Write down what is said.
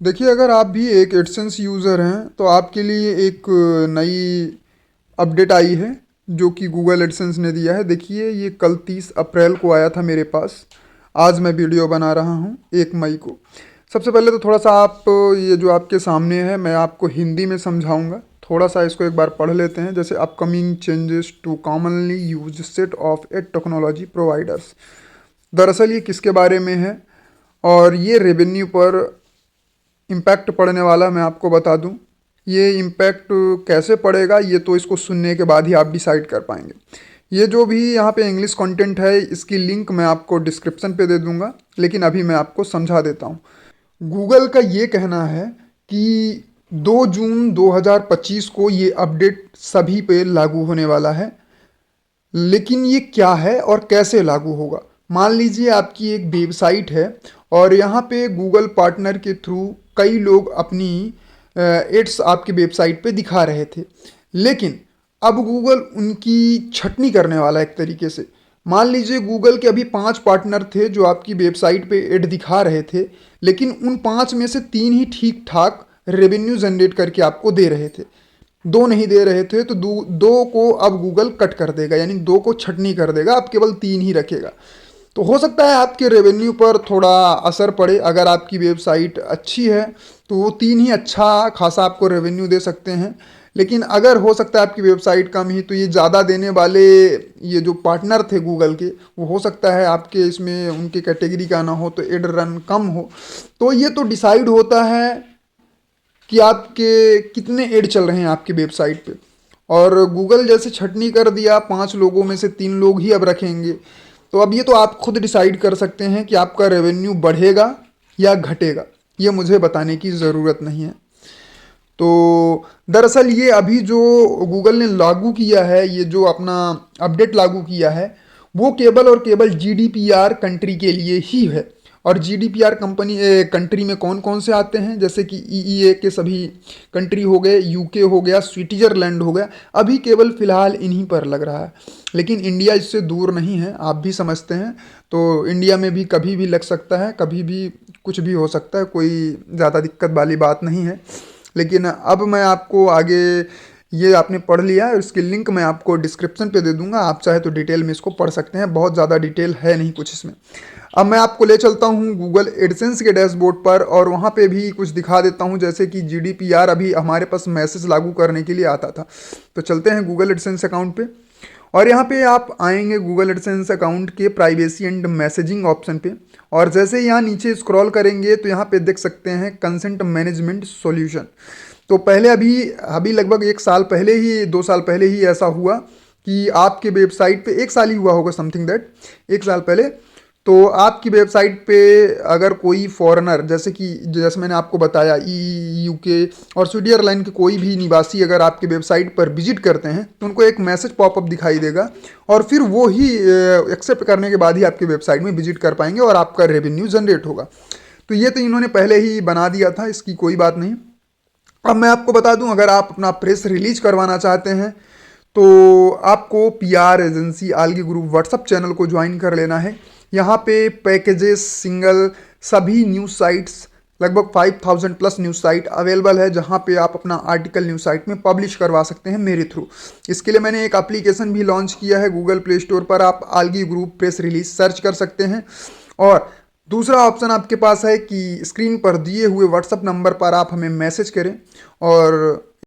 देखिए, अगर आप भी एक एडसेंस यूज़र हैं तो आपके लिए एक नई अपडेट आई है जो कि गूगल एडसेंस ने दिया है। देखिए, ये कल 30 अप्रैल को आया था मेरे पास। आज मैं वीडियो बना रहा हूँ 1 मई को। सबसे पहले तो थोड़ा सा आप ये जो आपके सामने है मैं आपको हिंदी में समझाऊंगा। थोड़ा सा इसको एक बार पढ़ लेते हैं। जैसे upcoming changes to commonly used set of ad technology providers. दरअसल ये किसके बारे में है और ये रेवेन्यू पर इम्पैक्ट पड़ने वाला मैं आपको बता दूं। ये इम्पैक्ट कैसे पड़ेगा ये तो इसको सुनने के बाद ही आप डिसाइड कर पाएंगे। ये जो भी यहाँ पे इंग्लिश कंटेंट है इसकी लिंक मैं आपको डिस्क्रिप्शन पे दे दूंगा, लेकिन अभी मैं आपको समझा देता हूँ। गूगल का ये कहना है कि 2 जून 2025 को ये अपडेट सभी पे लागू होने वाला है। लेकिन ये क्या है और कैसे लागू होगा? मान लीजिए आपकी एक वेबसाइट है और यहाँ पे गूगल पार्टनर के थ्रू कई लोग अपनी एड्स आपकी वेबसाइट पे दिखा रहे थे, लेकिन अब गूगल उनकी छटनी करने वाला है एक तरीके से। मान लीजिए गूगल के अभी 5 पार्टनर थे जो आपकी वेबसाइट पे एड दिखा रहे थे, लेकिन उन 5 में से 3 ही ठीक ठाक रेवेन्यू जनरेट करके आपको दे रहे थे, 2 नहीं दे रहे थे। तो दो को अब गूगल कट कर देगा, यानी 2 को छटनी कर देगा, अब केवल 3 ही रखेगा। तो हो सकता है आपके रेवेन्यू पर थोड़ा असर पड़े। अगर आपकी वेबसाइट अच्छी है तो वो 3 ही अच्छा खासा आपको रेवेन्यू दे सकते हैं। लेकिन अगर हो सकता है आपकी वेबसाइट कम ही, तो ये ज़्यादा देने वाले ये जो पार्टनर थे गूगल के, वो हो सकता है आपके इसमें उनके कैटेगरी का ना हो तो एड रन कम हो। तो ये तो डिसाइड होता है कि आपके कितने ऐड चल रहे हैं आपकी वेबसाइट पे। और गूगल जैसे छटनी कर दिया, 5 लोगों में से 3 लोग ही अब रखेंगे। तो अब ये तो आप खुद डिसाइड कर सकते हैं कि आपका रेवेन्यू बढ़ेगा या घटेगा, ये मुझे बताने की ज़रूरत नहीं है। तो दरअसल ये अभी जो गूगल ने लागू किया है, ये जो अपना अपडेट लागू किया है, वो केवल और केवल जीडीपीआर कंट्री के लिए ही है। और जीडीपीआर कंट्री में कौन कौन से आते हैं, जैसे कि ईईए के सभी कंट्री हो गए, यूके हो गया, स्विट्जरलैंड हो गया। अभी केवल फिलहाल इन्हीं पर लग रहा है, लेकिन इंडिया इससे दूर नहीं है, आप भी समझते हैं। तो इंडिया में भी कभी भी लग सकता है, कभी भी कुछ भी हो सकता है, कोई ज़्यादा दिक्कत वाली बात नहीं है। लेकिन अब मैं आपको आगे, ये आपने पढ़ लिया है, इसकी लिंक मैं आपको डिस्क्रिप्शन पे दे दूंगा, आप चाहे तो डिटेल में इसको पढ़ सकते हैं। बहुत ज़्यादा डिटेल है नहीं कुछ इसमें। अब मैं आपको ले चलता हूँ गूगल एडसेंस के डैशबोर्ड पर और वहाँ पे भी कुछ दिखा देता हूँ, जैसे कि जीडीपीआर अभी हमारे पास मैसेज लागू करने के लिए आता था। तो चलते हैं गूगल एडसेंस अकाउंट पे और यहाँ पे आप आएंगे गूगल एडसेंस अकाउंट के प्राइवेसी एंड मैसेजिंग ऑप्शन पे। और जैसे यहाँ नीचे स्क्रॉल करेंगे तो यहाँ पे देख सकते हैं कंसेंट मैनेजमेंट सॉल्यूशन। तो पहले अभी अभी लगभग 1 साल पहले ही, 2 साल पहले ही ऐसा हुआ कि आपके वेबसाइट पे, 1 साल ही हुआ होगा समथिंग दैट, 1 साल पहले। तो आपकी वेबसाइट पे अगर कोई फॉरेनर, जैसे मैंने आपको बताया यूके और स्विट्जरलैंड के कोई भी निवासी अगर आपकी वेबसाइट पर विजिट करते हैं तो उनको एक मैसेज पॉपअप दिखाई देगा और फिर वो ही एक्सेप्ट करने के बाद ही आपकी वेबसाइट में विजिट कर पाएंगे और आपका रेवेन्यू जनरेट होगा। तो ये तो इन्होंने पहले ही बना दिया था, इसकी कोई बात नहीं। अब मैं आपको बता दूं, अगर आप अपना प्रेस रिलीज करवाना चाहते हैं तो आपको PR agency आलगी group WhatsApp channel को ज्वाइन कर लेना है। यहाँ पे पैकेजेस, सिंगल, सभी न्यूज़ साइट्स, लगभग 5000 प्लस न्यूज़ साइट अवेलेबल है जहाँ पे आप अपना आर्टिकल न्यूज़ साइट में पब्लिश करवा सकते हैं मेरे थ्रू। इसके लिए मैंने एक एप्लीकेशन भी लॉन्च किया है गूगल प्ले स्टोर पर, आप आलगी ग्रुप प्रेस रिलीज सर्च कर सकते हैं। और दूसरा ऑप्शन आपके पास है कि स्क्रीन पर दिए हुए व्हाट्सअप नंबर पर आप हमें मैसेज करें और